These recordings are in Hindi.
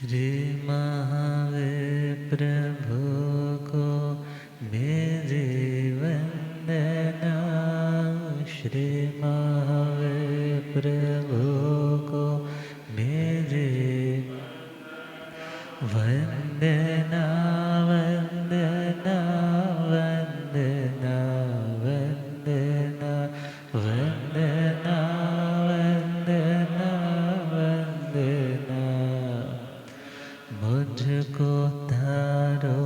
श्री महावीर प्रभु को मेरी वंदना। श्री महावीर प्रभु को मेरी वंदना वंदना वंदना वंदना वंदना वंदना वंदना। मुझको तारो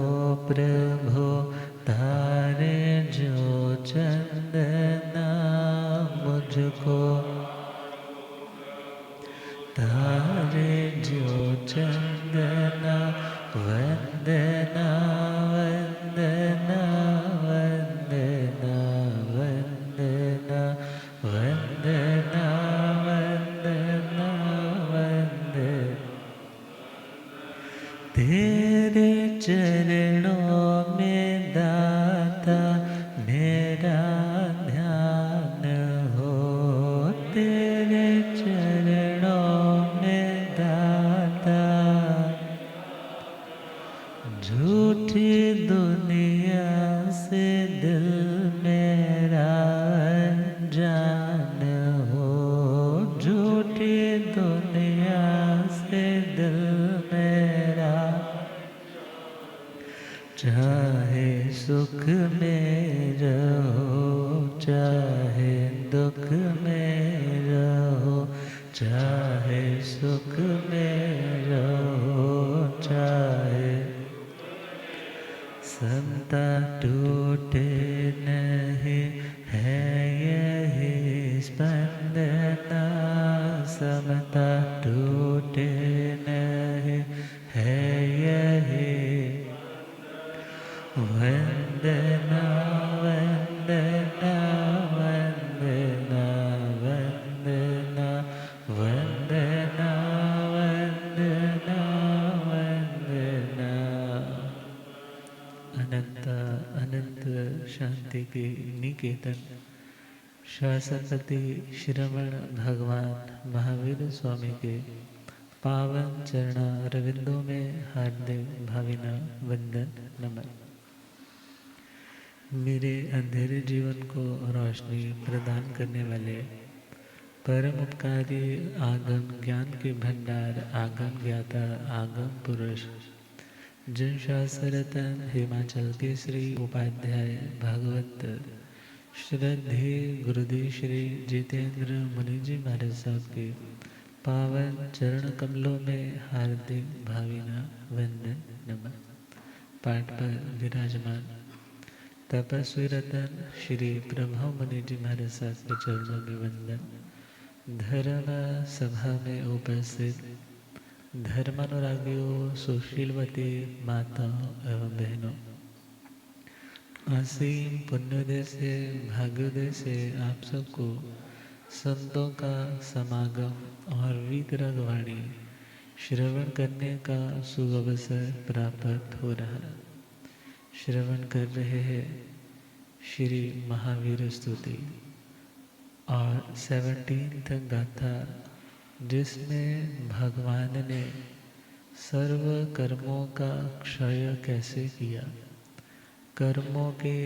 प्रभु तारे जो चंदना। मुझको तारे जो चंदना। वंदना वंदना वंदना वंदना वंदना वंदना वंदना। तेरे चरणों में दाता मेरा ध्यान हो। तेरे चरणों में दाता झूठी दुनिया से दिल मेरा अनजान हो। झूठी दुनिया से दिल मेरा चाहे सुख में रहो चाहे दुख में रहो। चाहे सुख में रहो चाहे समता टूटे नहीं है यही स्पंदना। समता टूटे नहीं है यही वंदना वंदना वंदना वंदना वंदना वंदना वंदना। अनंत अनंत शांति के निकेतन शासनपति श्रवण भगवान महावीर स्वामी के पावन चरणा रविंदों में हार्दिक भावना वंदन नमन। मेरे अंधेरे जीवन को रोशनी प्रदान करने वाले परम उपकारी आगम ज्ञान के भंडार आगम ज्ञाता आगम पुरुष जन शास्त्ररत्न हिमाचल के श्री उपाध्याय भागवत श्रद्धे गुरुदेव श्री जितेंद्र मुनि जी महाराज साहब के पावन चरण कमलों में हार्दिक भावना वंदन नमन। पाठ पर विराजमान तपस्वी रतन श्री ब्रह्म मुनि जी महाराज साहब के चरणों में वंदन। धर्म सभा में उपस्थित धर्मानुरागियों सुशीलवती माताओं एवं बहनों, असीम पुण्योदय से भाग्योदय से आप सबको संतों का समागम और वीतराग वाणी श्रवण करने का सुअवसर प्राप्त हो रहा है। श्रवण कर रहे हैं श्री महावीर स्तुति और 17th गाथा, जिसमें भगवान ने सर्व कर्मों का क्षय कैसे किया, कर्मों के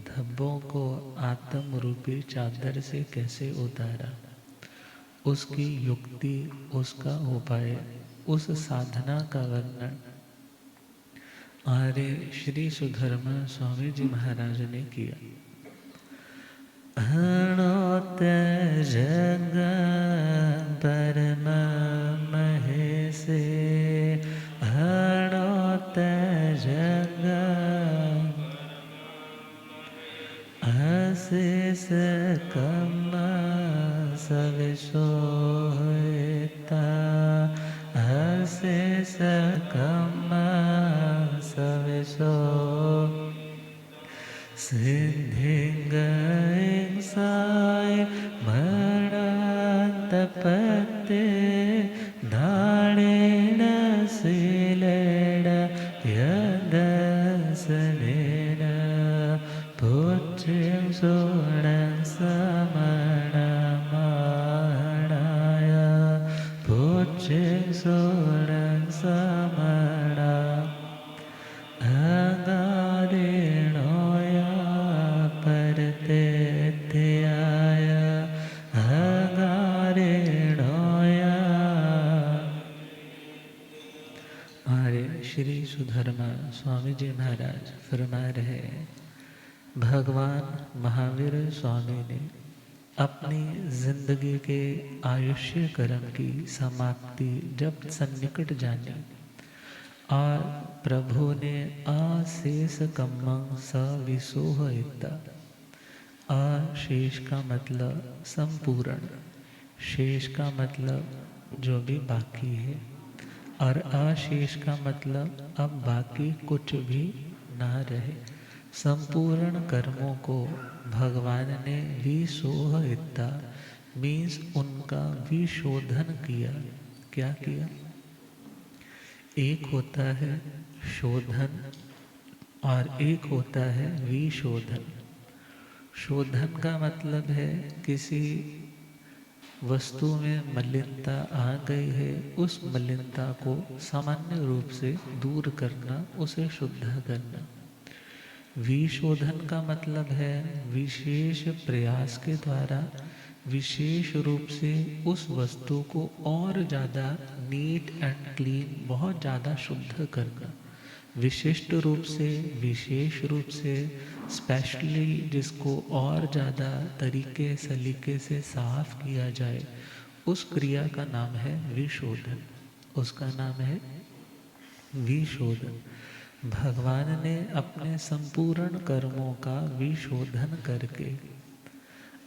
धब्बों को आत्म रूपी चादर से कैसे उतारा, उसकी युक्ति, उसका उपाय, उस साधना का वर्णन आर्य श्री सुधर्मा स्वामी जी महाराज ने किया। हणोत जग परम महेशे, हणोत जग अशेष कम सविशोहिता, अशेष कम सविशो सिद्धिंग साय मरणतपते दाणेन शीलेन यदसनेन पुच्छिं सोणं समणमाणाय पुच्छिं सोणं श्री सुधर्मा स्वामी जी महाराज फरमा रहे हैं, भगवान महावीर स्वामी ने अपनी जिंदगी के आयुष्य कर्म की समाप्ति जब सन्निकट जानी और प्रभु ने अशेष कम्मं सविशोह इत्ता, अशेष का मतलब संपूर्ण, शेष का मतलब जो भी बाकी है, और अशेष का मतलब अब बाकी कुछ भी ना रहे। संपूर्ण कर्मों को भगवान ने विशोह इत्ता मीन्स उनका विशोधन किया। क्या किया? एक होता है शोधन और एक होता है विशोधन। शोधन का मतलब है किसी वस्तु में मलिनता आ गई है, उस मलिनता को सामान्य रूप से दूर करना, उसे शुद्ध करना। विशोधन का मतलब है विशेष प्रयास के द्वारा विशेष रूप से उस वस्तु को और ज़्यादा नीट एंड क्लीन, बहुत ज़्यादा शुद्ध करना। विशिष्ट रूप से, विशेष रूप से, स्पेशली जिसको और ज़्यादा तरीके सलीके से साफ किया जाए, उस क्रिया का नाम है विशोधन। उसका नाम है विशोधन। भगवान ने अपने संपूर्ण कर्मों का विशोधन करके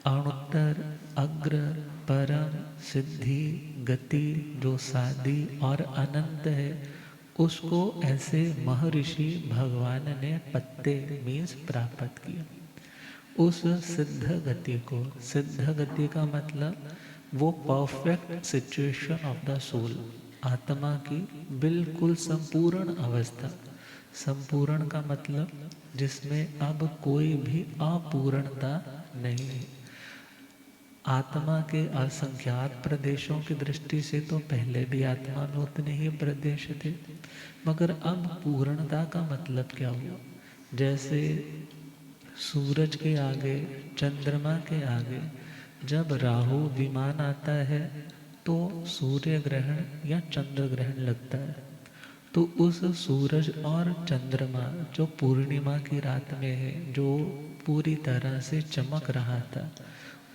अणुत्तर, अग्र, परम, सिद्धि, गति जो सादी और अनंत है, उसको ऐसे महर्षि भगवान ने पत्ते मीन्स प्राप्त किया। उस सिद्ध गति को, सिद्ध गति का मतलब वो perfect situation of the soul, आत्मा की बिल्कुल संपूर्ण अवस्था। संपूर्ण का मतलब जिसमें अब कोई भी अपूर्णता नहीं है। आत्मा के असंख्यात प्रदेशों की दृष्टि से तो पहले भी आत्मा में उतने ही प्रदेश थे, मगर अब पूर्णता का मतलब क्या हुआ? जैसे सूरज के आगे, चंद्रमा के आगे जब राहु विमान आता है तो सूर्य ग्रहण या चंद्र ग्रहण लगता है। तो उस सूरज और चंद्रमा जो पूर्णिमा की रात में है, जो पूरी तरह से चमक रहा था,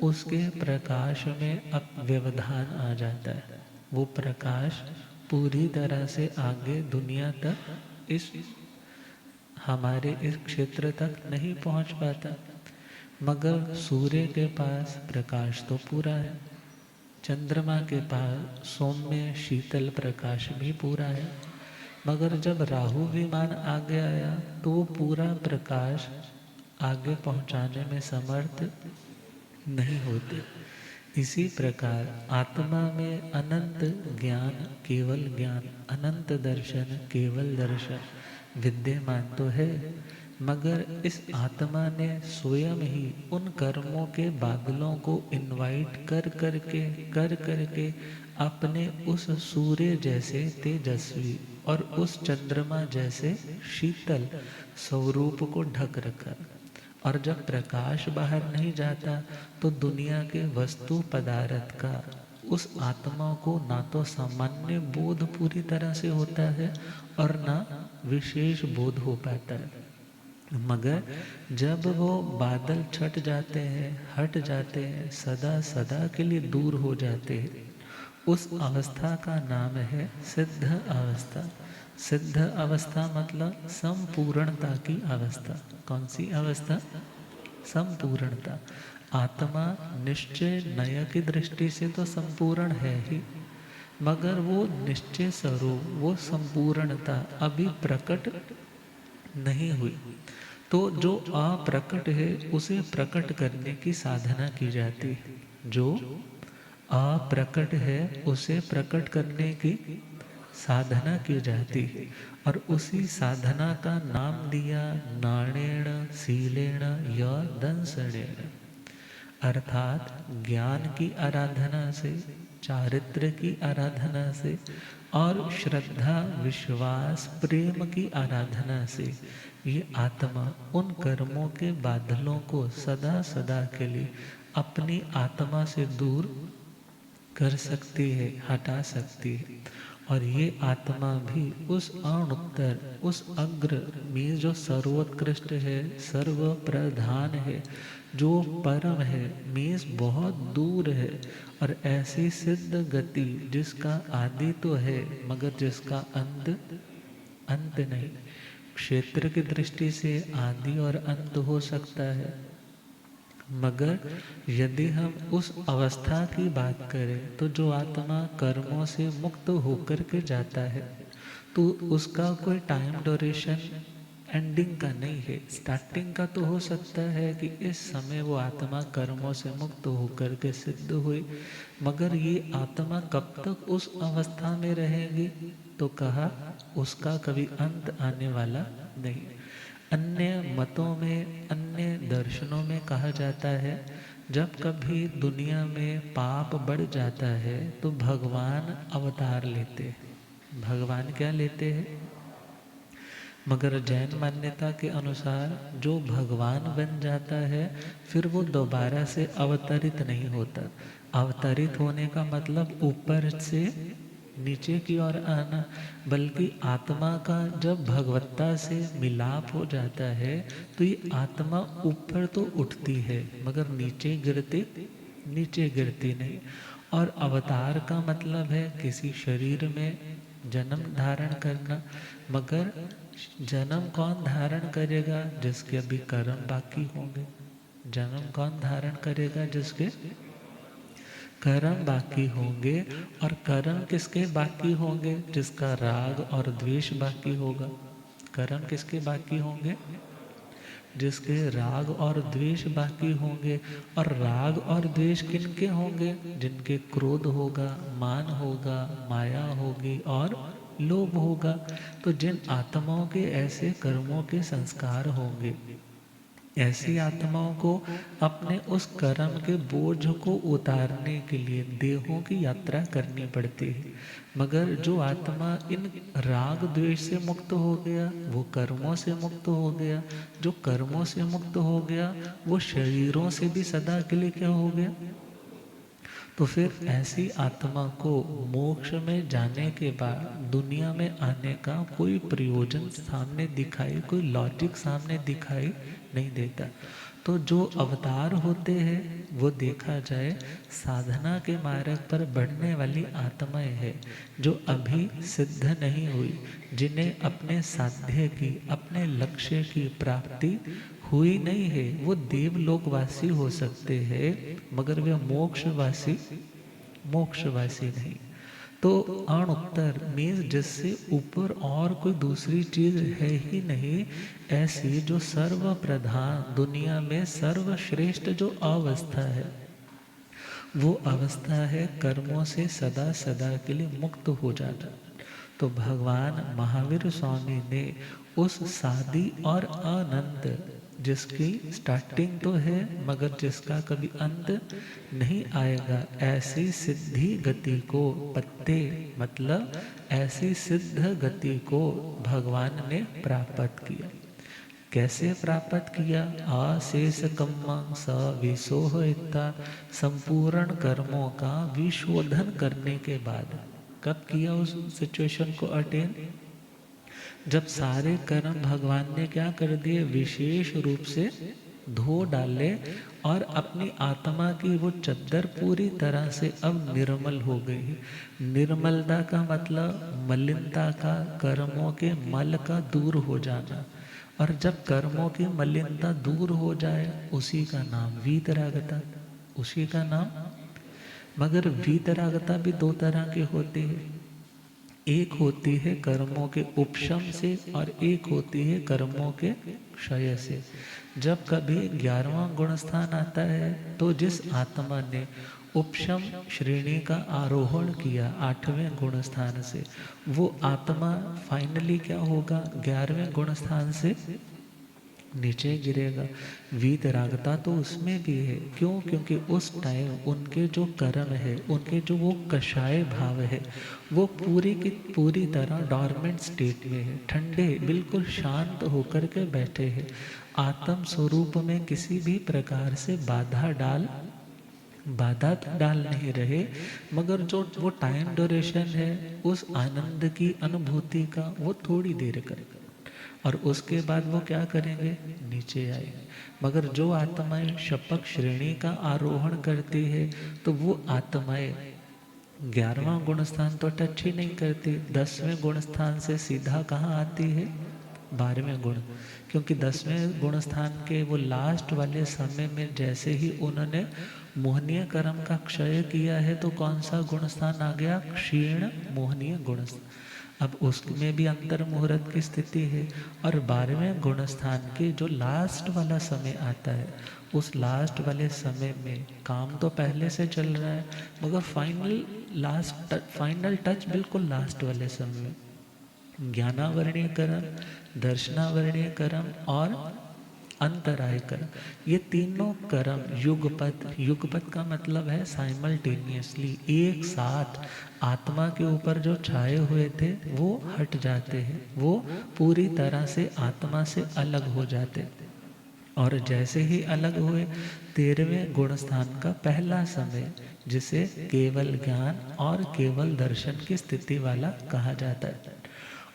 उसके प्रकाश में अब व्यवधान आ जाता है। वो प्रकाश पूरी तरह से आगे दुनिया तक, इस हमारे इस क्षेत्र तक नहीं पहुंच पाता। मगर सूर्य के पास प्रकाश तो पूरा है, चंद्रमा के पास सौम्य शीतल प्रकाश भी पूरा है। मगर जब राहु विमान आगे आया तो वो पूरा प्रकाश आगे पहुंचाने में समर्थ नहीं होते। इसी प्रकार आत्मा में अनंत ज्ञान केवल ज्ञान, अनंत दर्शन केवल दर्शन विद्यमान तो है, मगर इस आत्मा ने स्वयं ही उन कर्मों के बादलों को इनवाइट कर करके अपने उस सूर्य जैसे तेजस्वी और उस चंद्रमा जैसे शीतल स्वरूप को ढक रखा। और जब प्रकाश बाहर नहीं जाता तो दुनिया के वस्तु पदार्थ का उस आत्मा को ना तो सामान्य बोध पूरी तरह से होता है और ना विशेष बोध हो पाता है। मगर जब वो बादल छट जाते हैं, हट जाते हैं, सदा सदा के लिए दूर हो जाते हैं, उस अवस्था का नाम है सिद्ध अवस्था। सिद्ध अवस्था मतलब संपूर्णता की अवस्था। कौन सी अवस्था? संपूर्णता। आत्मा निश्चय नय की दृष्टि से तो संपूर्ण है ही, मगर वो निश्चय स्वरूप, वो संपूर्णता अभी प्रकट नहीं हुई। तो जो अप्रकट है उसे प्रकट करने की साधना की जाती है। जो अप्रकट है उसे प्रकट करने की साधना की जाती है, और उसी साधना का नाम दिया नाणेण शीलेण या दंसणेण, अर्थात ज्ञान की आराधना से, चारित्र की आराधना से और श्रद्धा, विश्वास, प्रेम की आराधना से ये आत्मा उन कर्मों के बादलों को सदा सदा के लिए अपनी आत्मा से दूर कर सकती है, हटा सकती है। और ये आत्मा भी उस अणुत्तर, उस अग्र में जो सर्वोत्कृष्ट है, सर्व प्रधान है, जो परम है, मीन्स बहुत दूर है। और ऐसी सिद्ध गति जिसका आदि तो है मगर जिसका अंत नहीं। क्षेत्र की दृष्टि से आदि और अंत हो सकता है, मगर यदि हम उस अवस्था की बात करें तो जो आत्मा कर्मों से मुक्त होकर के जाता है तो उसका कोई टाइम ड्यूरेशन एंडिंग का नहीं है। स्टार्टिंग का तो हो सकता है कि इस समय वो आत्मा कर्मों से मुक्त होकर के सिद्ध हुई, मगर ये आत्मा कब तक उस अवस्था में रहेगी, तो कहा उसका कभी अंत आने वाला नहीं। अन्य मतों में, अन्य दर्शनों में कहा जाता है जब कभी दुनिया में पाप बढ़ जाता है तो भगवान अवतार लेते हैं। भगवान क्या लेते हैं? मगर जैन मान्यता के अनुसार जो भगवान बन जाता है फिर वो दोबारा से अवतरित नहीं होता। अवतरित होने का मतलब ऊपर से नीचे की ओर आना, बल्कि आत्मा का जब भगवत्ता से मिलाप हो जाता है तो ये आत्मा ऊपर तो उठती है मगर नीचे गिरती नहीं। और अवतार का मतलब है किसी शरीर में जन्म धारण करना, मगर जन्म कौन धारण करेगा? जिसके अभी कर्म बाकी होंगे। जन्म कौन धारण करेगा? जिसके कर्म बाकी होंगे। और कर्म किसके बाकी होंगे? जिसका राग और द्वेष बाकी होगा। कर्म किसके बाकी होंगे? जिसके राग और द्वेष बाकी होंगे। और राग और द्वेष किनके होंगे? जिनके क्रोध होगा, मान होगा, माया होगी और लोभ होगा। तो जिन आत्माओं के ऐसे कर्मों के संस्कार होंगे, ऐसी आत्माओं को अपने उस कर्म के बोझ को उतारने के लिए देहों की यात्रा करनी पड़ती है। मगर जो आत्मा इन राग द्वेष से मुक्त हो गया वो कर्मों से मुक्त हो गया। जो कर्मों से मुक्त हो गया वो शरीरों से भी सदा के लिए क्या हो गया? तो फिर ऐसी आत्मा को मोक्ष में जाने के बाद दुनिया में आने का कोई प्रयोजन सामने दिखाई, कोई लॉजिक सामने दिखाई नहीं देता। तो जो अवतार होते हैं वो देखा जाए साधना के मार्ग पर बढ़ने वाली आत्माएं हैं, जो अभी सिद्ध नहीं हुई, जिन्हें अपने साध्य की, अपने लक्ष्य की प्राप्ति हुई नहीं है। वो देवलोकवासी हो सकते हैं मगर वे मोक्षवासी नहीं। तो अणुत्तर मीन्स जिससे ऊपर और कोई दूसरी चीज है ही नहीं, ऐसी जो सर्व प्रधान, दुनिया में सर्वश्रेष्ठ जो अवस्था है वो अवस्था है कर्मों से सदा सदा के लिए मुक्त हो जाना। तो भगवान महावीर स्वामी ने उस सादी और अनंत, जिसकी स्टार्टिंग तो है मगर जिसका कभी अंत नहीं आएगा, ऐसी सिद्धि गति को, पत्ते मतलब ऐसी सिद्ध गति को भगवान ने प्राप्त किया। कैसे प्राप्त किया? आशेष कम्मा स विशोह इत्ता, संपूर्ण कर्मों का विशोधन करने के बाद। कब किया उस सिचुएशन को अटेन? जब सारे कर्म भगवान ने क्या कर दिए? विशेष रूप से धो डाले और अपनी आत्मा की वो चद्दर पूरी तरह से अब निर्मल हो गई। निर्मलता का मतलब मलिनता का, कर्मों के मल का दूर हो जाना। और जब कर्मों की मलिनता दूर हो जाए उसी का नाम वीतरागता, उसी का नाम। मगर वीतरागता भी दो तरह के होते हैं। एक होती है कर्मों के उपशम से और एक होती है कर्मों के क्षय से। जब कभी 11वां गुण स्थान आता है तो जिस आत्मा ने उपशम श्रेणी का आरोहण किया 8वें गुण स्थान से, वो आत्मा फाइनली क्या होगा? 11वें गुण स्थान से नीचे गिरेगा। वीतरागता तो उसमें भी है। क्यों? क्योंकि उस टाइम उनके जो कर्म है, उनके जो वो कषाय भाव है, वो पूरी की पूरी तरह डॉर्मेंट स्टेट में है, ठंडे बिल्कुल शांत होकर के बैठे हैं। आत्म स्वरूप में किसी भी प्रकार से बाधा डाल बाधा तो डाल नहीं रहे, मगर जो वो टाइम ड्यूरेशन है उस आनंद की अनुभूति का, वो थोड़ी देर करेगा और उसके बाद वो क्या करेंगे, नीचे आएंगे। मगर जो आत्माएं शपक श्रेणी का आरोहण करती है, तो वो आत्माएं 11वां गुण स्थान तो टच ही नहीं करती, 10वें गुण स्थान से सीधा कहाँ आती है, 12वें गुण। क्योंकि 10वें गुण स्थान के वो लास्ट वाले समय में जैसे ही उन्होंने मोहनीय कर्म का क्षय किया है, तो कौन सा गुण स्थान आ गया, क्षीण मोहनीय गुण स्थान। अब उसमें भी अंतर मुहूर्त की स्थिति है। और 12वें गुण स्थान के जो लास्ट वाला समय आता है, उस लास्ट वाले समय में काम तो पहले से चल रहा है, मगर फाइनल टच बिल्कुल लास्ट वाले समय में ज्ञानावरणीय कर्म, दर्शनावरणीय कर्म और अंतराय कर्म, ये तीनों कर्म युगपत, युगपत का मतलब है साइमल्टेनियसली, एक साथ आत्मा के ऊपर जो छाए हुए थे वो हट जाते हैं, वो पूरी तरह से आत्मा से अलग हो जाते। और जैसे ही अलग हुए, 13वें गुण स्थान का पहला समय, जिसे केवल ज्ञान और केवल दर्शन की स्थिति वाला कहा जाता है।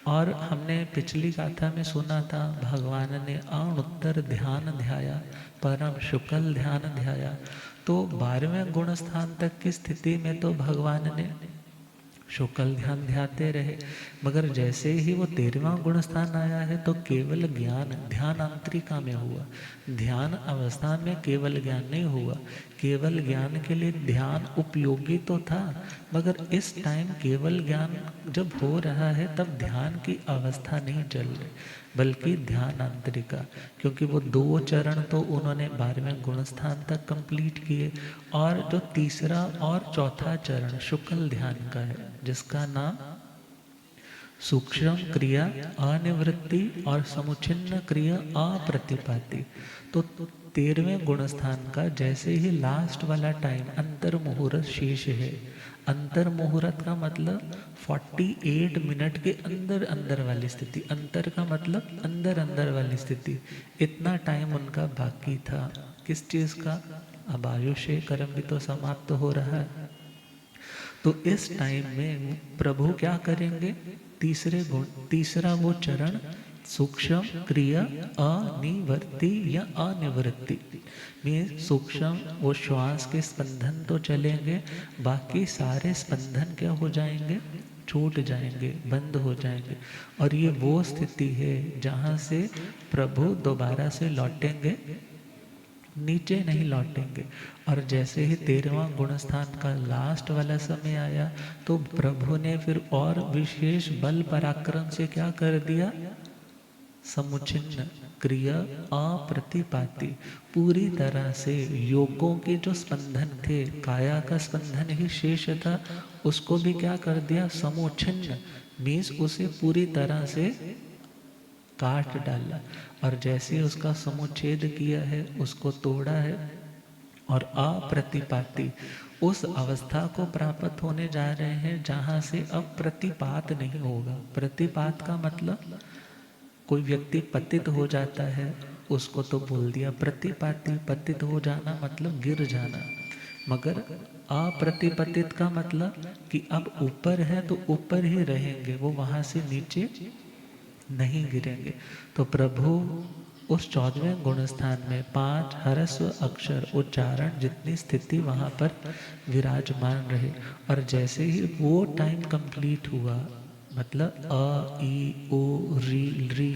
और हमने पिछली गाथा में सुना था, भगवान ने अणुत्तर ध्यान ध्याया, परम शुक्ल ध्यान ध्याया। तो 12वें गुण स्थान तक की स्थिति में तो भगवान ने शुक्ल ध्यान ध्याते रहे, मगर जैसे ही वो 13वां गुण स्थान आया है, तो केवल ज्ञान ध्यान अंतरिका में हुआ। ध्यान अवस्था में केवल ज्ञान नहीं हुआ, केवल ज्ञान के लिए ध्यान उपयोगी तो था, मगर इस टाइम केवल ज्ञान जब हो रहा है तब ध्यान की अवस्था नहीं चल रही, बल्कि ध्यान अंतरिका। क्योंकि वो 2 चरण तो उन्होंने 12वें गुण स्थान तक कंप्लीट किए, और जो तीसरा और चौथा चरण शुक्ल ध्यान का है, जिसका नाम सूक्ष्म क्रिया अनिवृत्ति और समुच्छिन्न क्रिया अप्रतिपाती। तो 13वें गुण स्थान का जैसे ही लास्ट वाला टाइम अंतर मुहूर्त शेष है। अंतर मुहूर्त का मतलब 48 मिनट के अंदर अंदर वाली स्थिति, अंतर का मतलब अंदर अंदर वाली स्थिति, इतना टाइम उनका बाकी था। किस चीज का, अब आयुष्य कर्म भी तो समाप्त हो रहा है। तो इस टाइम में प्रभु क्या करेंगे, तीसरा वो चरण सूक्ष्म क्रिया अनिवर्ति या अनिवृत्ति में, सूक्ष्म वो श्वास के स्पंदन तो चलेंगे, बाकी सारे स्पंदन क्या हो जाएंगे, छूट जाएंगे, बंद हो जाएंगे। और ये वो स्थिति है जहाँ से प्रभु दोबारा से लौटेंगे, नीचे नहीं लौटेंगे। और जैसे ही 13वां गुण स्थान का लास्ट वाला समय आया, तो प्रभु ने फिर और विशेष बल पराक्रम से क्या कर दिया, समुच्छिन्न क्रिया अप्रतिपाती, पूरी तरह से योगों के जो स्पंदन थे, काया का स्पंदन ही शेष था, उसको भी क्या कर दिया, समुच्छिन्न मीन्स उसे पूरी तरह से काट डाला। और जैसे उसका समुच्छेद किया है, उसको तोड़ा है, और अप्रतिपाती उस अवस्था को प्राप्त होने जा रहे हैं जहाँ से अब प्रतिपात नहीं होगा। प्रतिपात का मतलब कोई व्यक्ति पतित हो जाता है, उसको तो बोल दिया प्रतिपाती, पतित हो जाना मतलब गिर जाना। मगर अप्रतिपतित का मतलब कि अब ऊपर है तो ऊपर ही रहेंगे, वो वहाँ से नीचे नहीं गिरेंगे। तो प्रभु उस 14वें गुण स्थान में 5 ह्रस्व अक्षर उच्चारण जितनी स्थिति वहाँ पर विराजमान रहे। और जैसे ही वो टाइम कंप्लीट हुआ, मतलब अ ई ओ री री,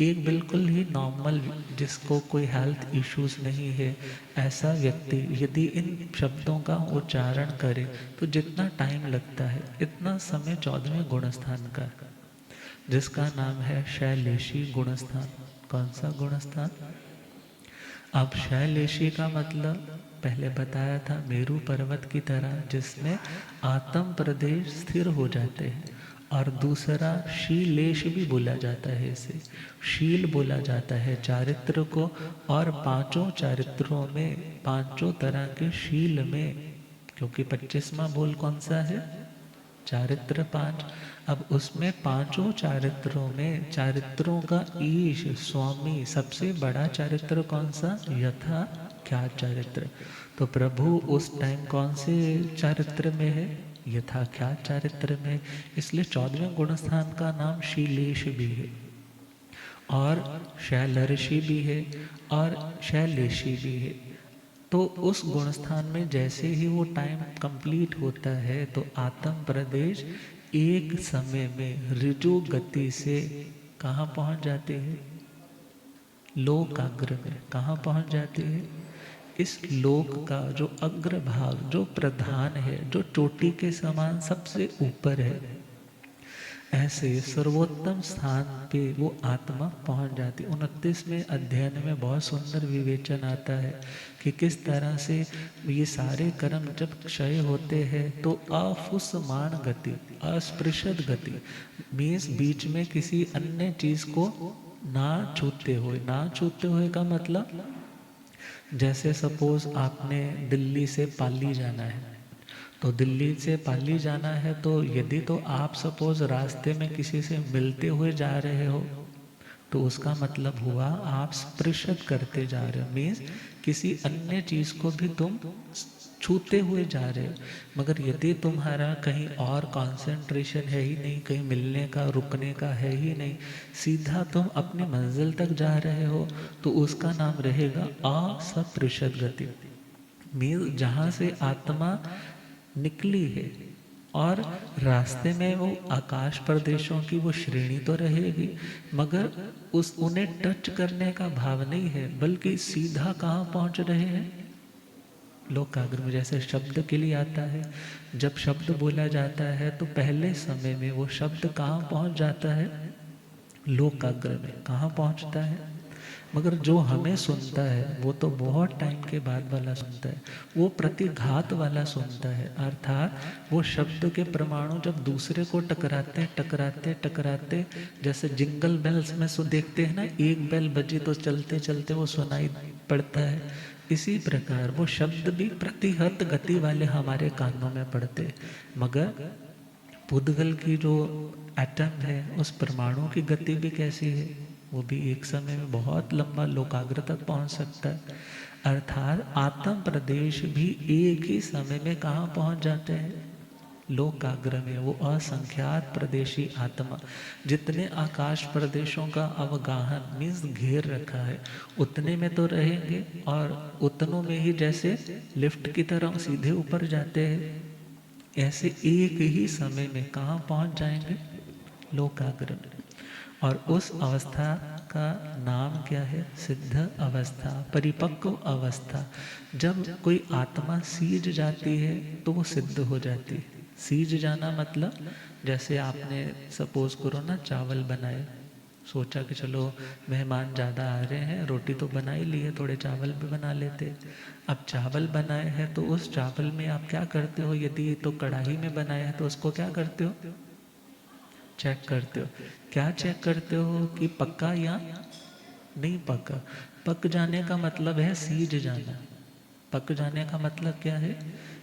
एक बिल्कुल ही नॉर्मल, जिसको कोई हेल्थ इश्यूज नहीं है, ऐसा व्यक्ति यदि इन शब्दों का उच्चारण करे तो जितना टाइम लगता है, इतना समय 14वें गुण स्थान का, जिसका नाम है शैलेशी गुणस्थान। कौन सा गुणस्थान? अब शैलेशी का मतलब पहले बताया था, मेरू पर्वत की तरह जिसमें आत्म प्रदेश स्थिर हो जाते हैं। और दूसरा शीलेश भी बोला जाता है, इसे शील बोला जाता है चारित्र को। और 5 चारित्रों में, 5 तरह के शील में, क्योंकि 25वां बोल कौन सा है, चारित्र 5। अब उसमें 5 चारित्रों में, चारित्रों का ईश स्वामी सबसे बड़ा चारित्र कौन सा, यथा क्या चारित्र। तो प्रभु उस टाइम कौन से चारित्र में है? यथा क्या चारित्र में। इसलिए 14वें गुणस्थान का नाम शीलेश भी है और शैलर्षि भी है और शैलेशी भी है। तो उस गुणस्थान में जैसे ही वो टाइम कंप्लीट होता है तो आत्म प्रदेश एक समय में ऋजु गति से कहाँ पहुंच जाते हैं? लोकाग्र में। कहाँ पहुंच जाते हैं? इस लोक का जो अग्र भाग, जो प्रधान है, जो चोटी के समान सबसे ऊपर है, ऐसे सर्वोत्तम स्थान पे वो आत्मा पहुंच जाती। 29वें अध्ययन में बहुत सुंदर विवेचन आता है कि किस तरह से ये सारे कर्म जब क्षय होते हैं तो अफुसमान गति, अस्पृशद गति, मीन्स बीच में किसी अन्य चीज को ना छूते हुए। ना छूते हुए का मतलब, जैसे सपोज आपने दिल्ली से पाली जाना है, तो दिल्ली से पाली जाना है तो यदि तो आप सपोज रास्ते में किसी से मिलते हुए जा रहे हो तो उसका मतलब हुआ आप स्पृशत करते जा रहे हो, मीन्स किसी अन्य चीज को भी तुम छूते हुए जा रहे हो। मगर यदि तुम्हारा कहीं और कंसंट्रेशन है ही नहीं, कहीं मिलने का रुकने का है ही नहीं, सीधा तुम अपनी मंजिल तक जा रहे हो, तो उसका नाम रहेगा असपृशत गति। मीन्स जहाँ से आत्मा निकली है और रास्ते में वो आकाश प्रदेशों की वो श्रेणी तो रहेगी, मगर उस उन्हें टच करने का भाव नहीं है, बल्कि सीधा कहाँ पहुंच रहे हैं? लोकाग्र में। जैसे शब्द के लिए आता है, जब शब्द बोला जाता है तो पहले समय में वो शब्द कहाँ पहुंच जाता है? लोकाग्र में। कहाँ पहुंचता है? मगर जो हमें सुनता है वो तो बहुत टाइम के बाद वाला सुनता है, वो प्रतिघात वाला सुनता है। अर्थात वो शब्द के परमाणु जब दूसरे को टकराते टकराते टकराते, जैसे जिंगल बेल्स में देखते हैं ना, एक बेल बजी तो चलते चलते वो सुनाई पड़ता है, इसी प्रकार वो शब्द भी प्रतिहत गति वाले हमारे कानों में पड़ते। मगर पुद्गल की जो एटम है, उस परमाणु की गति भी कैसी है? वो भी एक समय में बहुत लंबा लोकाग्र तक पहुंच सकता है। अर्थात आत्म प्रदेश भी एक ही समय में कहाँ पहुंच जाते हैं? लोकाग्र में। वो असंख्यात प्रदेशी आत्मा जितने आकाश प्रदेशों का अवगाहन मीन्स घेर रखा है, उतने में तो रहेंगे और उतनों में ही जैसे लिफ्ट की तरह सीधे ऊपर जाते हैं, ऐसे एक ही समय में कहाँ पहुंच जाएंगे? लोकाग्र में। और उस अवस्था का नाम क्या है? सिद्ध अवस्था, परिपक्व अवस्था। जब कोई आत्मा सीज जाती है तो वो सिद्ध हो जाती है। सीज जाना मतलब, जैसे आपने सपोज करो ना, चावल बनाए, सोचा कि चलो मेहमान ज़्यादा आ रहे हैं, रोटी तो बना ही ली है, थोड़े चावल भी बना लेते। अब चावल बनाए हैं तो उस चावल में आप क्या करते हो? यदि तो कढ़ाई में बनाया है तो उसको क्या करते हो? चेक करते हो। क्या चेक करते हो कि पक्का या नहीं पका? पक जाने का मतलब है सीज जाना। पक जाने का मतलब क्या है?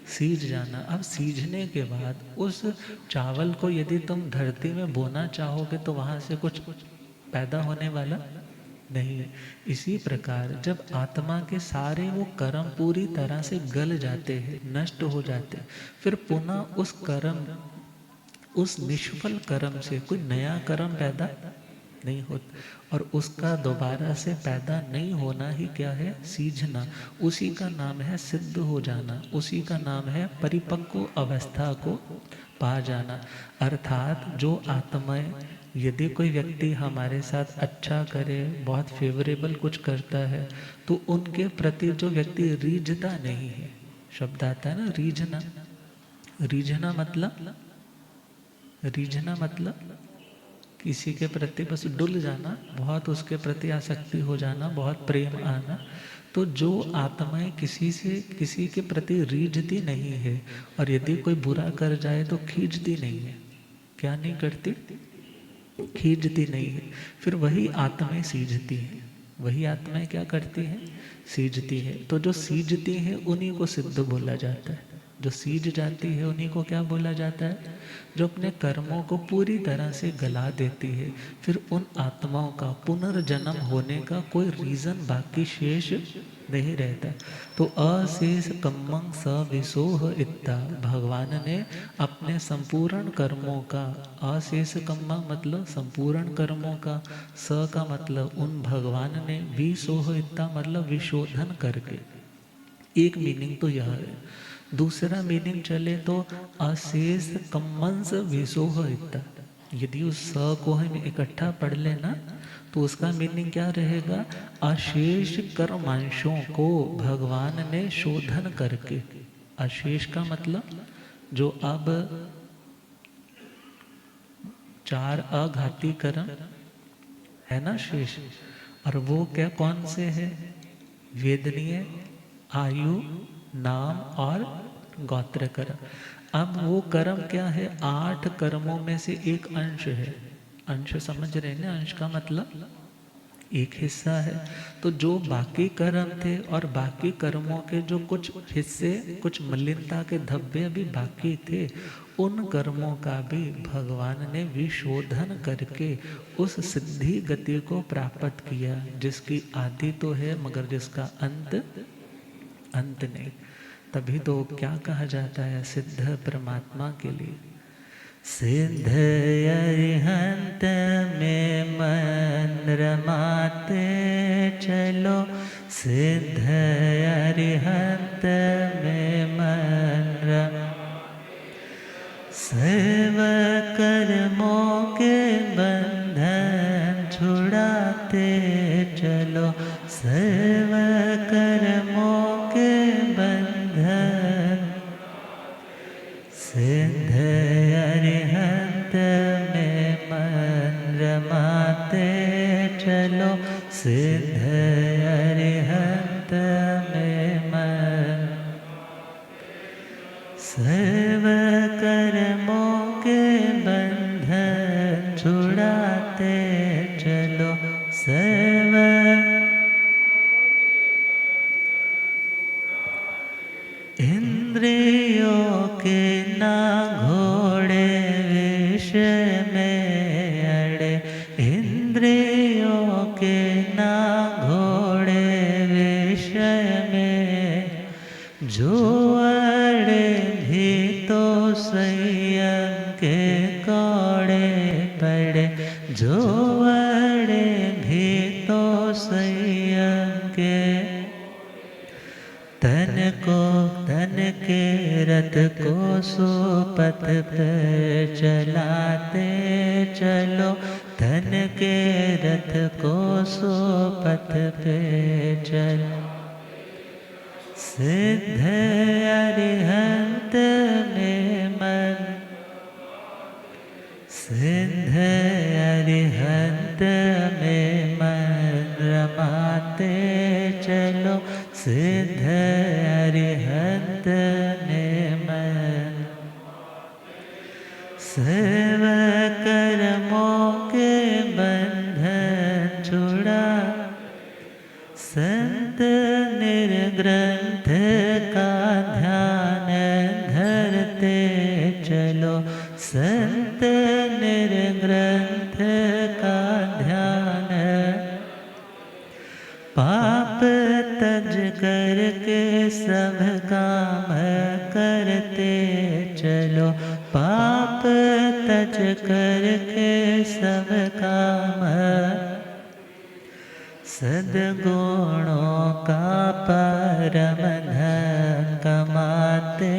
सीज जाना। अब सीजने के बाद उस चावल को यदि तुम धरती में बोना चाहोगे तो वहां से कुछ पैदा होने वाला नहीं है। इसी प्रकार जब आत्मा के सारे वो कर्म पूरी तरह से गल जाते हैं, नष्ट हो जाते हैं, फिर पुनः उस कर्म, उस निष्फल कर्म से कोई नया कर्म पैदा नहीं होता। और उसका दोबारा से पैदा नहीं होना ही क्या है? सीझना। उसी का नाम है सिद्ध हो जाना, उसी का नाम है परिपक्व अवस्था को पा जाना। अर्थात जो आत्माएं, यदि कोई व्यक्ति हमारे साथ अच्छा करे, बहुत फेवरेबल कुछ करता है, तो उनके प्रति जो व्यक्ति रीझता नहीं है, शब्द आता है ना रीझना। रीझना मतलब, रीझना मतलब किसी के प्रति बस डुल जाना, बहुत उसके प्रति आसक्ति हो जाना, बहुत प्रेम आना। तो जो आत्माएं किसी से, किसी के प्रति रीझती नहीं है, और यदि कोई बुरा कर जाए तो खींचती नहीं है। क्या नहीं करती? खींचती नहीं है। फिर वही आत्माएं सीझती हैं। वही आत्माएं क्या करती हैं? सीझती है। तो जो सीझती है उन्हीं को सिद्ध बोला जाता है। जो सीज जाती है उन्हीं को क्या बोला जाता है? जो अपने कर्मों को पूरी तरह से गला देती है। फिर उन आत्माओं का पुनर्जन्म होने का कोई रीजन बाकी शेष नहीं रहता। तो अशेष कम्मं स विशोह इत्ता, भगवान ने अपने संपूर्ण कर्मों का, अशेष कम्मा मतलब संपूर्ण कर्मों का, स का मतलब उन भगवान ने, विशोह इत्ता मतलब विशोधन करके। एक मीनिंग तो यह है। दूसरा मीनिंग चले तो अशेष कम्मंस विशोह इत्ता, यदि उस स को हम इकट्ठा पढ़ लेना तो उसका मीनिंग क्या रहेगा, अशेष कर्मांशों को भगवान ने शोधन करके। अशेष का मतलब जो अब 4 अघाती कर्म है ना शेष, और वो क्या कौन से है, वेदनीय, आयु, नाम और गोत्र कर्म। अब वो कर्म क्या है, 8 कर्मों में से एक अंश है। अंश समझ रहे हैं ना, अंश का मतलब एक हिस्सा है। तो जो बाकी कर्म थे और बाकी कर्मों के जो कुछ हिस्से, कुछ मलिनता के धब्बे अभी बाकी थे, उन कर्मों का भी भगवान ने विशोधन करके उस सिद्धि गति को प्राप्त किया, जिसकी आदि तो है मगर जिसका अंत नहीं। तभी तो क्या कहा जाता है सिद्ध परमात्मा के लिए, सिद्ध अरिहंत में मन रमाते चलो, सिद्ध अरिहंत में मन सर्व कर्मों के बंधन छुड़ाते चलो, सर्व कर्मों के बंधन, सिद्ध अरिहंत में मन रमाते चलो, सिद्ध अरिहंत में मन सर्व कर्मों के बंधन छुड़ाते चलो, सर्व इंद्रियों के ना घोड़े विषय में अड़े, इंद्रियों के ना घोड़े विषय में जो अड़े भी तो संयम के कौड़े पड़े, जो अड़े भी तो संयम के तन के रथ को सुपथ पर चलाते चलो, तन के रथ को सुपथ पे चलो, सिद्ध अरिहंत में मन, सिद्ध अरिहंत में मन रमाते चलो, सिद्ध अरिहंत में मन सर्व कर्मों के बंधन छुड़ा, संत निर्ग्रंथ का ध्यान धरते चलो, संत निर्ग्रंथ का ध्यान, पाप तज करके सब काम करते चलो, पाप तज करके सब काम, सद्गुणों का परम धन कमाते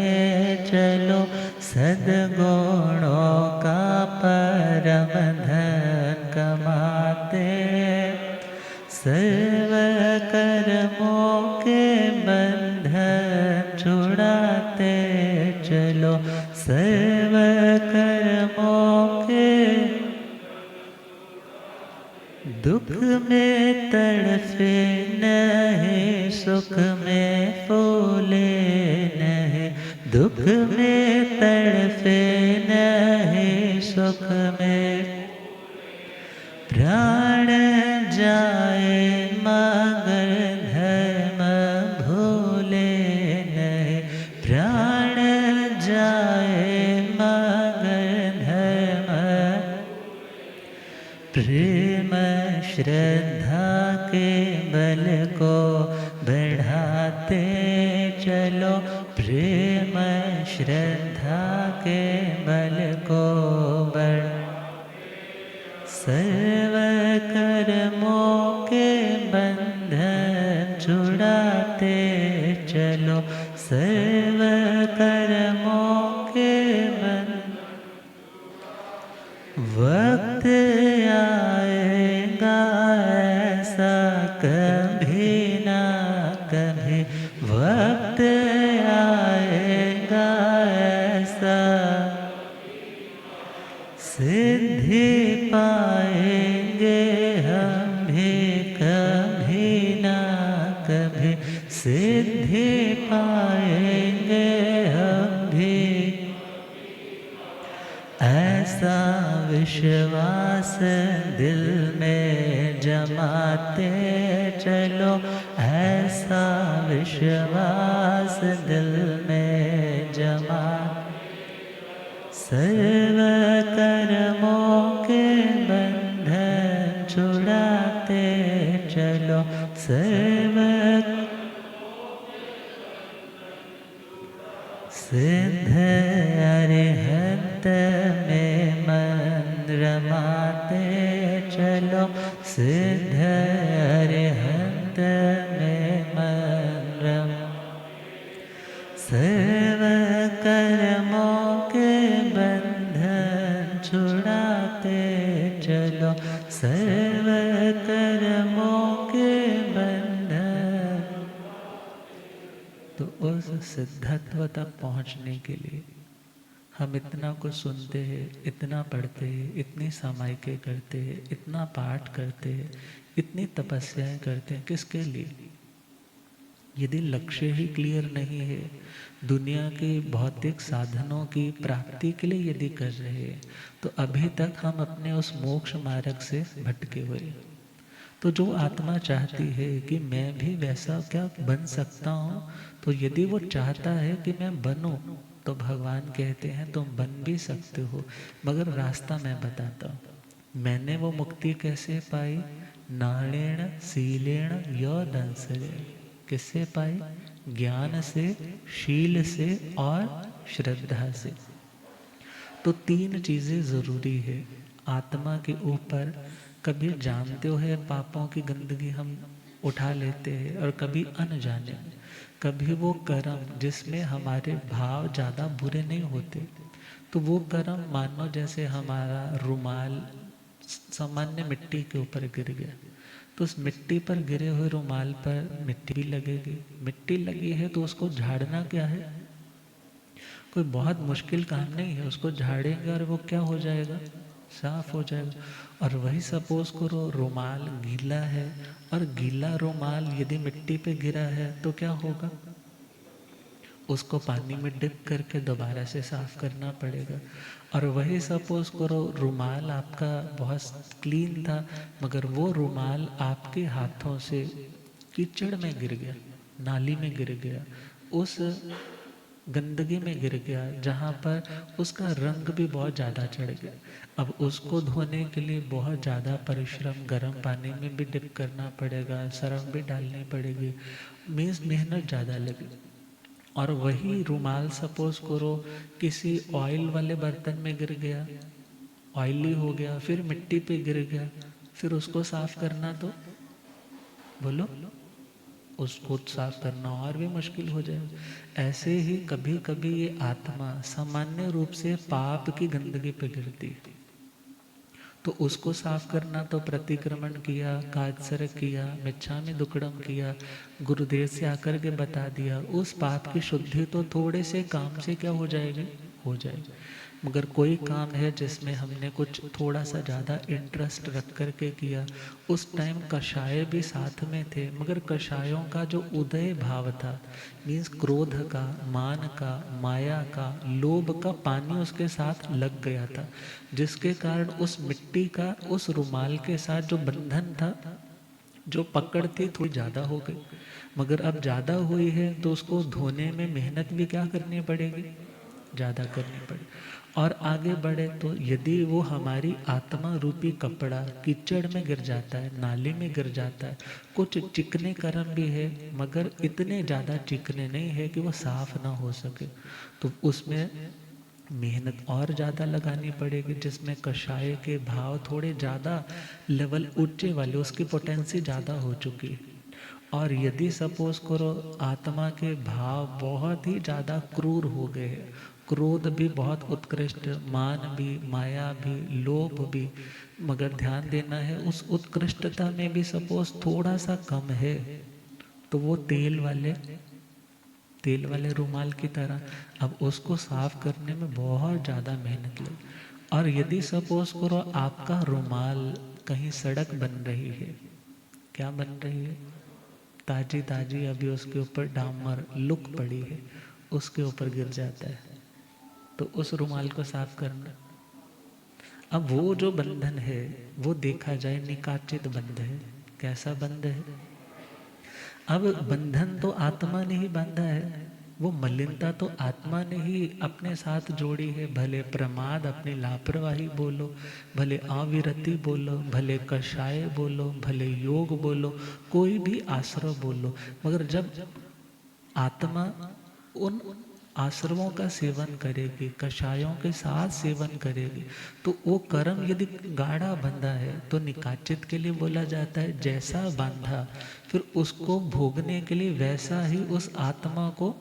चलो, सद्गुणों का परम धन कमाते, सर्व कर्मों के बंधन छुड़ाते चलो, सर्व कर्मों के दुख में तड़फे नहीं, सुख में फूले नहीं, दुख में तड़फे नहीं, सुख में प्राण जाए मगर धर्म भूले नहीं, प्राण जाए मगर धर्म, प्रेम श्रद्धा के बल को बढ़ा श्रद्धा के बल को बढ़ सर्व कर्मों के बंधन छुड़ाते चलो, सर्व कर्मों के बंधन। वक्त आएगा ऐसा कभी ना कभी, वक्त आएगा ऐसा सिद्धि पाएंगे हम भी कभी ना कभी, सिद्धि पाएंगे हम भी। ऐसा विश्वास दिल में जमाते चलो, ऐसा विश्वास दिल में जमा सर्व कर्मों के बंधन छुड़ाते चलो, सर्व सिद्ध अरिहंत में मन रमाते चलो, सिद्ध अरिहंत में मन रम सर्व कर्मों के बंधन छुड़ाते चलो, सर्व कर्मों के बंधन। तो उस सिद्धत्व तक पहुँचने के लिए हम इतना कुछ सुनते हैं, इतना पढ़ते हैं, इतनी सामायिकें करते हैं, इतना पाठ करते हैं, इतनी तपस्याएं करते हैं, किसके लिए? यदि लक्ष्य ही क्लियर नहीं है, दुनिया के भौतिक साधनों की प्राप्ति के लिए यदि कर रहे हैं, तो अभी तक हम अपने उस मोक्ष मार्ग से भटके हुए। तो जो आत्मा चाहती है कि मैं भी वैसा क्या बन सकता हूँ, तो यदि वो चाहता है कि मैं बनूं, तो भगवान कहते हैं तुम बन भी सकते हो, मगर रास्ता मैं बताता हूँ। मैंने वो मुक्ति कैसे पाई? नाणेण सीलेण यो दंसरेण। किससे पाई? ज्ञान से, शील से और श्रद्धा से। तो तीन चीजें जरूरी है आत्मा के ऊपर। कभी जानते हुए पापों की गंदगी हम उठा लेते हैं, और कभी अनजाने। कभी वो कर्म जिसमें हमारे भाव ज़्यादा बुरे नहीं होते, तो वो कर्म मानो जैसे हमारा रुमाल सामान्य मिट्टी के ऊपर गिर गया, तो उस मिट्टी पर गिरे हुए रुमाल पर मिट्टी भी लगेगी। मिट्टी लगी है तो उसको झाड़ना क्या है? कोई बहुत मुश्किल काम नहीं है। उसको झाड़ेंगे और वो क्या हो जाएगा? साफ हो जाएगा। और वही सपोज करो रुमाल गीला है, और गीला रुमाल यदि मिट्टी पे गिरा है तो क्या होगा? उसको पानी में डिप करके दोबारा से साफ करना पड़ेगा। और वही सपोज करो रुमाल आपका बहुत क्लीन था, मगर वो रुमाल आपके हाथों से कीचड़ में गिर गया, नाली में गिर गया, उस गंदगी में गिर गया जहाँ पर उसका रंग भी बहुत ज़्यादा चढ़ गया। अब उसको धोने के लिए बहुत ज़्यादा परिश्रम, गर्म पानी में भी डिप करना पड़ेगा, सरफ भी डालनी पड़ेगी, मीन्स मेहनत ज़्यादा लगेगी। और वही रुमाल सपोज करो किसी ऑयल वाले बर्तन में गिर गया, ऑयली हो गया, फिर मिट्टी पे गिर गया, फिर उसको साफ करना तो बोलो, उसको साफ करना और भी मुश्किल हो जाए। ऐसे ही कभी कभी ये आत्मा सामान्य रूप से पाप की गंदगी पे गिरती है, तो उसको साफ करना तो प्रतिक्रमण किया, कात्सर किया, मिच्छामि दुक्कडम किया, गुरुदेव से आकर के बता दिया, उस पाप की शुद्धि तो थोड़े से काम से क्या हो जाएगी? हो जाएगी। मगर कोई काम है जिसमें हमने कुछ थोड़ा सा ज़्यादा इंटरेस्ट रख कर के किया, उस टाइम कषाय भी साथ में थे, मगर कषायों का जो उदय भाव था, मीन्स क्रोध का, मान का, माया का, लोभ का पानी उसके साथ लग गया था, जिसके कारण उस मिट्टी का उस रुमाल के साथ जो बंधन था, जो पकड़ थी, थोड़ी ज़्यादा हो गई। मगर अब ज़्यादा हुई है तो उसको धोने में मेहनत भी क्या करनी पड़ेगी? ज़्यादा करनी पड़े। और आगे बढ़े तो यदि वो हमारी आत्मा रूपी कपड़ा कीचड़ में गिर जाता है, नाली में गिर जाता है, कुछ चिकने कर्म भी है मगर इतने ज़्यादा चिकने नहीं है कि वो साफ ना हो सके, तो उसमें मेहनत और ज़्यादा लगानी पड़ेगी, जिसमें कषाय के भाव थोड़े ज़्यादा लेवल ऊंचे वाले, उसकी पोटेंसी ज़्यादा हो चुकी है। और यदि सपोज करो आत्मा के भाव बहुत ही ज़्यादा क्रूर हो गए हैं, क्रोध भी बहुत उत्कृष्ट, मान भी, माया भी, लोभ भी, मगर ध्यान देना है उस उत्कृष्टता में भी सपोज थोड़ा सा कम है, तो वो तेल वाले रुमाल की तरह अब उसको साफ करने में बहुत ज़्यादा मेहनत लगी। और यदि सपोज करो आपका रुमाल कहीं सड़क बन रही है, क्या बन रही है, ताजी ताजी अभी उसके ऊपर डामर लुक पड़ी है, उसके ऊपर गिर जाता है, तो उस रुमाल को साफ करना, अब वो जो बंधन है वो देखा जाए निकाचित बंध है। कैसा बंध है? अब बंधन तो आत्मा ने ही बांधा है, वो मलिनता तो आत्मा ने ही अपने साथ जोड़ी है। भले प्रमाद, अपनी लापरवाही बोलो, भले अविरति बोलो, भले कषाय बोलो, भले योग बोलो, कोई भी आश्रय बोलो, मगर जब आत्मा उन आश्रमों का सेवन करेगी, कषायों के साथ सेवन करेगी, तो वो कर्म यदि गाढ़ा बंधा है तो निकाचित के लिए बोला जाता है, जैसा बांधा फिर उसको भोगने के लिए वैसा ही उस आत्मा को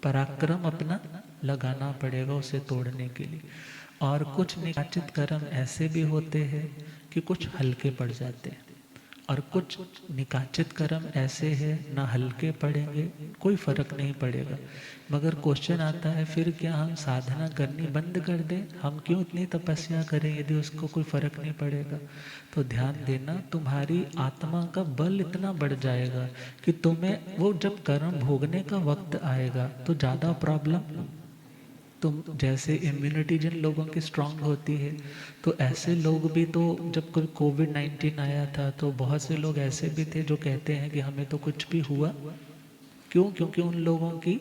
पराक्रम अपना लगाना पड़ेगा उसे तोड़ने के लिए। और कुछ निकाचित कर्म ऐसे भी होते हैं कि कुछ हल्के पड़ जाते हैं, और कुछ निकाचित कर्म ऐसे हैं ना हल्के पड़ेंगे, कोई फर्क नहीं पड़ेगा। मगर क्वेश्चन आता है फिर क्या हम साधना करनी बंद कर दें? हम क्यों इतनी तपस्या करें यदि उसको कोई फर्क नहीं पड़ेगा? तो ध्यान देना, तुम्हारी आत्मा का बल इतना बढ़ जाएगा कि तुम्हें वो जब कर्म भोगने का वक्त आएगा तो ज़्यादा प्रॉब्लम, तुम जैसे इम्यूनिटी जिन लोगों की स्ट्रांग होती है, तो ऐसे लोग भी, तो जब कोई कोविड-19 आया था तो बहुत से लोग ऐसे भी थे जो कहते हैं कि हमें तो कुछ भी हुआ, क्यों? क्योंकि उन लोगों की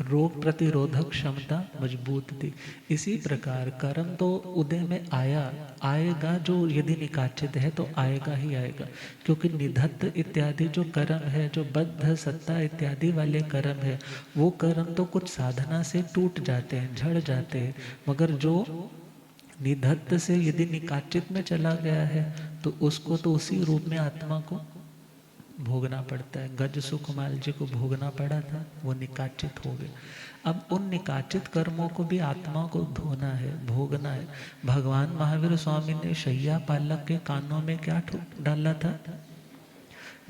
रोग प्रतिरोधक क्षमता मजबूत थी। इसी प्रकार कर्म तो उदय में आएगा, जो यदि निकाचित है तो आएगा ही आएगा, क्योंकि निधत्त इत्यादि जो कर्म है, जो बद्ध सत्ता इत्यादि वाले कर्म है, वो कर्म तो कुछ साधना से टूट जाते हैं, झड़ जाते हैं, मगर जो निधत्त से यदि निकाचित में चला गया है तो उसको तो उसी रूप में आत्मा को भोगना पड़ता है। गज सुखमाल जी को भोगना पड़ा था, वो निकाचित हो गए। अब उन निकाचित कर्मों को भी आत्मा को धोना है, भोगना है। भगवान महावीर स्वामी ने शैया पालक के कानों में क्या डाला था?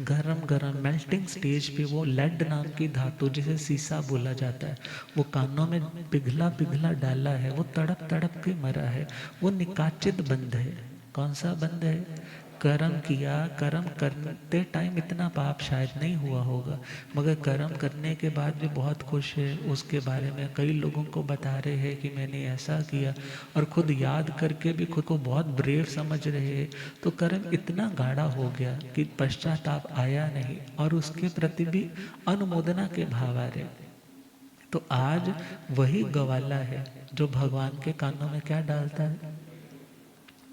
गरम गरम मेल्टिंग स्टेज पे वो लेड नाम की धातु, जिसे सीसा बोला जाता है, वो कानों में पिघला पिघला डाला है, वो तड़प तड़प के मरा है। वो निकाचित बंध है। कौन सा बंध है? कर्म किया, कर्म करते टाइम इतना पाप शायद नहीं हुआ होगा, मगर कर्म करने के बाद भी बहुत खुश है, उसके बारे में कई लोगों को बता रहे हैं कि मैंने ऐसा किया, और खुद याद करके भी खुद को बहुत ब्रेव समझ रहे हैं। तो कर्म इतना गाढ़ा हो गया कि पश्चाताप आया नहीं, और उसके प्रति भी अनुमोदना के भाव आ रहे। तो आज वही गवाला है जो भगवान के कानों में क्या डालता है?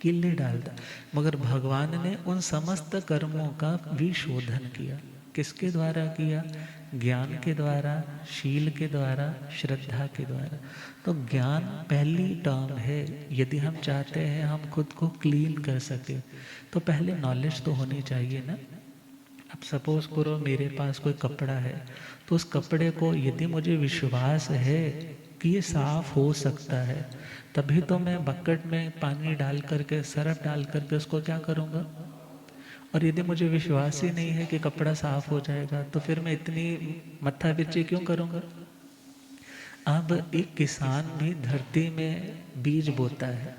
किल्ली डालता। मगर भगवान ने उन समस्त कर्मों का विशोधन किया। किसके द्वारा किया? ज्ञान के द्वारा, शील के द्वारा, श्रद्धा के द्वारा। तो ज्ञान पहली टर्म है। यदि हम चाहते हैं हम खुद को क्लीन कर सके तो पहले नॉलेज तो होनी चाहिए ना। अब सपोज करो मेरे पास कोई कपड़ा है, तो उस कपड़े को यदि मुझे विश्वास है कि ये साफ हो सकता है, तभी तो मैं बकेट में पानी डाल करके, सरफ डाल करके उसको क्या करूँगा। और यदि मुझे विश्वास ही नहीं है कि कपड़ा साफ हो जाएगा, तो फिर मैं इतनी मत्था पिच्ची क्यों करूँगा। अब एक किसान भी धरती में बीज बोता है।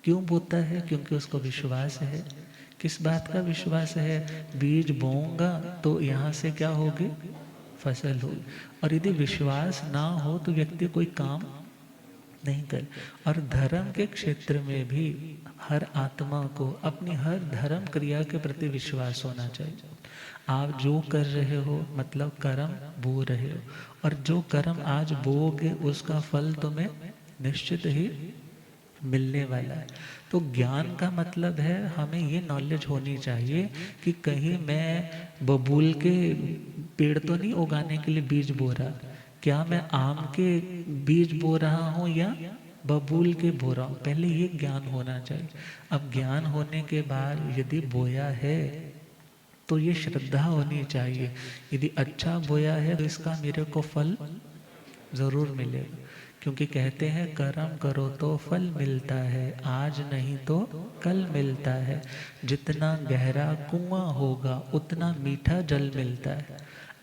क्यों बोता है? क्योंकि उसको विश्वास है। किस बात का विश्वास है? बीज बोऊंगा तो यहाँ से क्या होगी? फसल होगी। और यदि विश्वास ना हो तो व्यक्ति कोई काम नहीं कर। और धर्म के क्षेत्र में भी हर आत्मा को अपनी हर धर्म क्रिया के प्रति विश्वास होना चाहिए। आप जो कर रहे हो मतलब कर्म बो रहे हो, और जो कर्म आज बोओगे उसका फल तुम्हें निश्चित ही मिलने वाला है। तो ज्ञान का मतलब है हमें ये नॉलेज होनी चाहिए कि कहीं मैं बबूल के पेड़ तो नहीं उगाने के लिए बीज बो रहा, क्या मैं आम के बीज बो रहा हूँ या बबूल के बो रहा हूँ, पहले ये ज्ञान होना चाहिए। अब ज्ञान होने के बाद यदि बोया है तो ये श्रद्धा होनी चाहिए, यदि अच्छा बोया है तो इसका मेरे को फल जरूर मिलेगा। क्योंकि कहते हैं कर्म करो तो फल मिलता है, आज नहीं तो कल मिलता है। जितना गहरा कुआं होगा उतना मीठा जल मिलता है।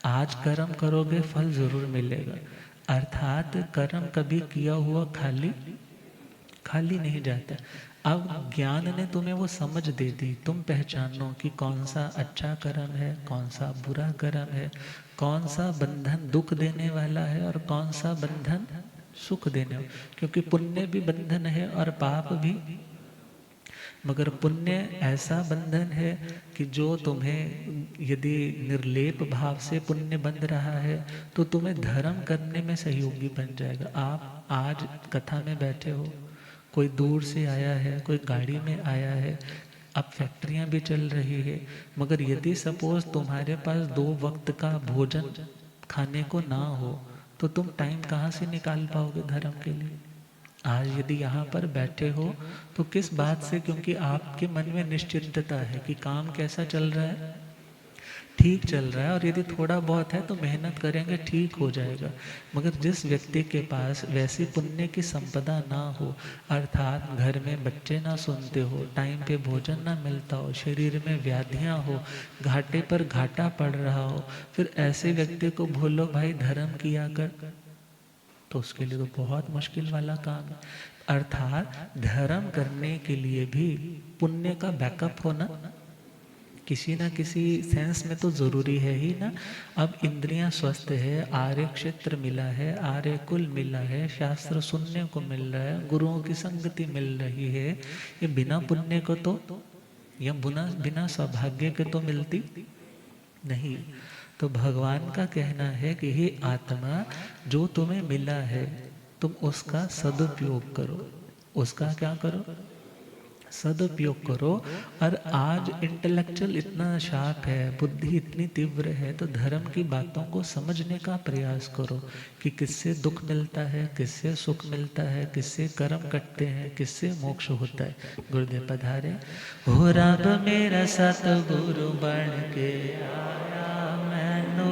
आज कर्म करोगे फल जरूर मिलेगा। अर्थात कर्म कभी किया हुआ खाली खाली नहीं जाता। अब ज्ञान ने तुम्हें वो समझ दे दी, तुम पहचानो कि कौन सा अच्छा कर्म है, कौन सा बुरा कर्म है, कौन सा बंधन दुख देने वाला है और कौन सा बंधन सुख देने वाला। क्योंकि पुण्य भी बंधन है और पाप भी, मगर पुण्य ऐसा बंधन है कि जो तुम्हें यदि निर्लेप भाव से पुण्य बंध रहा है तो तुम्हें धर्म करने में सहयोगी बन जाएगा। आप आज कथा में बैठे हो, कोई दूर से आया है, कोई गाड़ी में आया है, अब फैक्ट्रियां भी चल रही है, मगर यदि सपोज तुम्हारे पास 2 वक्त का भोजन खाने को ना हो तो तुम टाइम कहाँ से निकाल पाओगे धर्म के लिए। आज यदि यहाँ पर बैठे हो तो किस बात से, क्योंकि आपके मन में निश्चिंतता है कि काम कैसा चल रहा है, ठीक चल रहा है, और यदि थोड़ा बहुत है तो मेहनत करेंगे ठीक हो जाएगा। मगर जिस व्यक्ति के पास वैसी पुण्य की संपदा ना हो, अर्थात घर में बच्चे ना सुनते हो, टाइम पे भोजन ना मिलता हो, शरीर में व्याधियां हो, घाटे पर घाटा पड़ रहा हो, फिर ऐसे व्यक्ति को बोलो भाई धर्म किया कर, तो उसके लिए तो बहुत मुश्किल वाला काम है। अर्थात धर्म करने के लिए भी पुण्य का बैकअप होना किसी ना किसी सेंस में तो जरूरी है ही ना। अब इंद्रियां स्वस्थ है, आर्य क्षेत्र मिला है, आर्य कुल मिला है, शास्त्र सुनने को मिल रहा है, गुरुओं की संगति मिल रही है, ये बिना पुण्य को तो या बिना सौभाग्य के तो मिलती नहीं। तो भगवान का कहना है कि हे आत्मा, जो तुम्हें मिला है तुम उसका सदुपयोग करो। उसका क्या करो? सदुपयोग करो। और आज इंटेलेक्चुअल इतना शार्प है, बुद्धि इतनी तीव्र है, तो धर्म की बातों को समझने का प्रयास करो कि किससे दुख मिलता है, किससे सुख मिलता है, किससे कर्म कटते हैं, किससे मोक्ष होता है। गुरुदेव पधारे। हो रब मेरा सतगुरु बन के आया मैनू,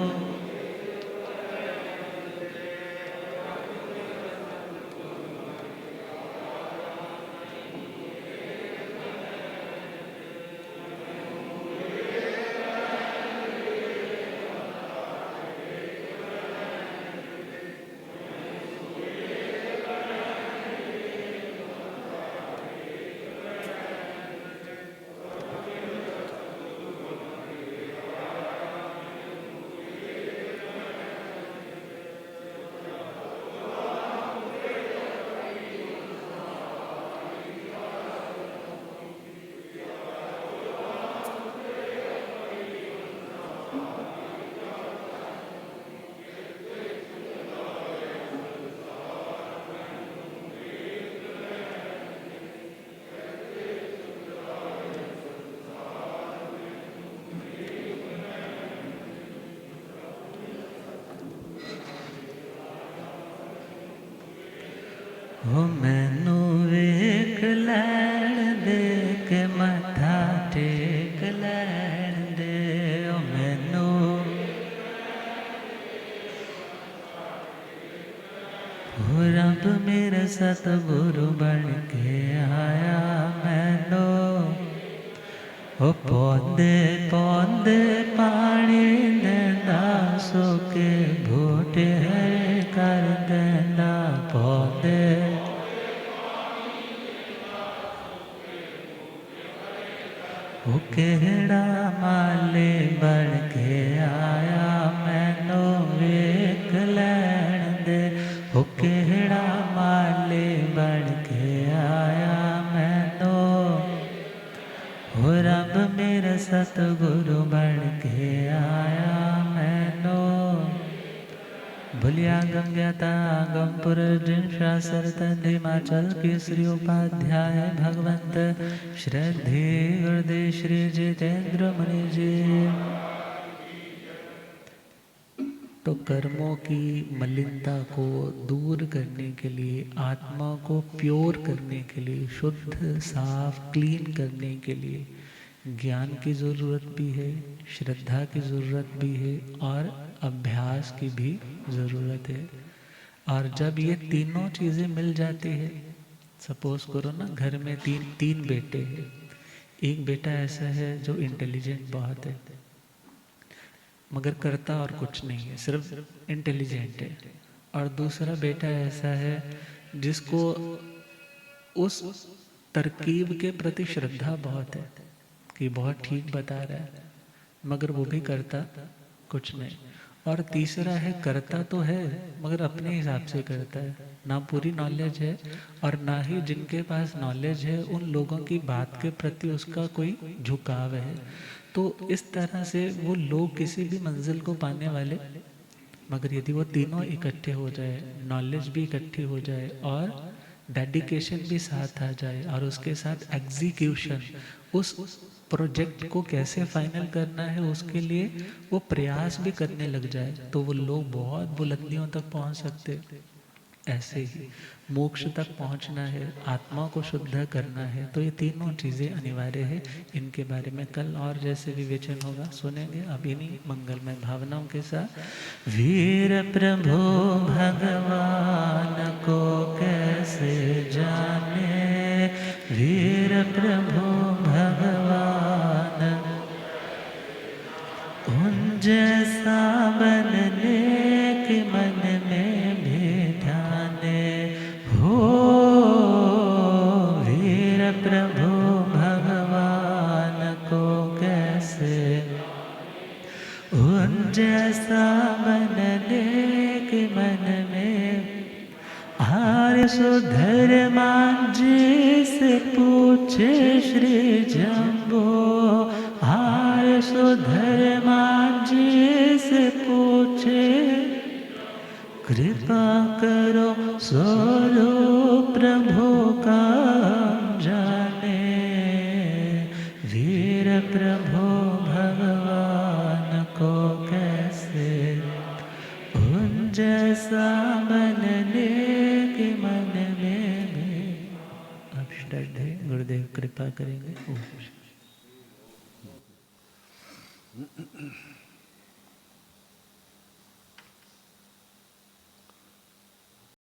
हो मैनू वेख लैण दे के मथा टेक लैण दे। ओ मैनू हो रब मेरा सतगुरु बन के आया मैनू। ओ पौधे पौधे पानी देना, सूखे बूटे हरे कर देना। पौधे वो केड़ा माली बन के आया मैनू वेख लैण दे। वो केड़ा माली सतगुरु बढ़ के आया मैनो, भूलिया गम ज्ञाता गम पुरुष जिन शास्त्र तंधिमाचल केसरी उपाध्याय भगवंत श्रद्धे गुरुदेव श्री जितेंद्र मुनि जी। तो कर्मों की मलिनता को दूर करने के लिए, आत्मा को प्योर करने के लिए, शुद्ध साफ क्लीन करने के लिए ज्ञान की ज़रूरत भी है, श्रद्धा की ज़रूरत भी है और अभ्यास की भी ज़रूरत है। और जब ये तीनों चीज़ें मिल जाती है, सपोज करो ना घर में तीन बेटे हैं। एक बेटा ऐसा है जो इंटेलिजेंट बहुत है मगर करता और कुछ नहीं है, सिर्फ इंटेलिजेंट है। और दूसरा बेटा ऐसा है जिसको उस तरकीब के प्रति श्रद्धा बहुत है कि बहुत ठीक बता रहा है मगर वो भी करता कुछ नहीं। और तीसरा है करता तो है मगर अपने हिसाब से करता है, ना पूरी नॉलेज है और ना ही जिनके पास नॉलेज है उन लोगों की बात के प्रति उसका कोई झुकाव है। तो इस तरह से वो लोग किसी भी मंजिल को पाने वाले, मगर यदि वो तीनों इकट्ठे हो जाए, नॉलेज भी इकट्ठी हो जाए और डेडिकेशन भी साथ आ जाए और उसके साथ एग्जीक्यूशन, उस प्रोजेक्ट को कैसे फाइनल करना है उसके लिए वो प्रयास भी करने लग जाए, तो वो लोग बहुत बुलंदियों तक पहुंच सकते। ऐसे ही मोक्ष तक पहुंचना है, आत्मा को शुद्ध करना है, तो ये तीनों चीज़ें अनिवार्य है। इनके बारे में कल और जैसे विवेचन होगा सुनेंगे। अब इन्हीं मंगलमय भावनाओं के साथ वीर प्रभु भगवान को कैसे जाने, वीर प्रभु भगवान उन जैसा बनने के मन में भी ध्याने हो, वीर प्रभु भगवान को कैसे उन जैसा बनने के मन में। आर्य सुधर मान जी से पूछे श्री जम्बो, आर्य सुधर मान जी से पूछे कृपा करो स्वरूप प्रभु का जाने, वीर प्रभु भगवान को कैसे उन जैसा बनने के मन में भी। अब श्रद्धे गुरुदेव कृपा करेंगे। ओम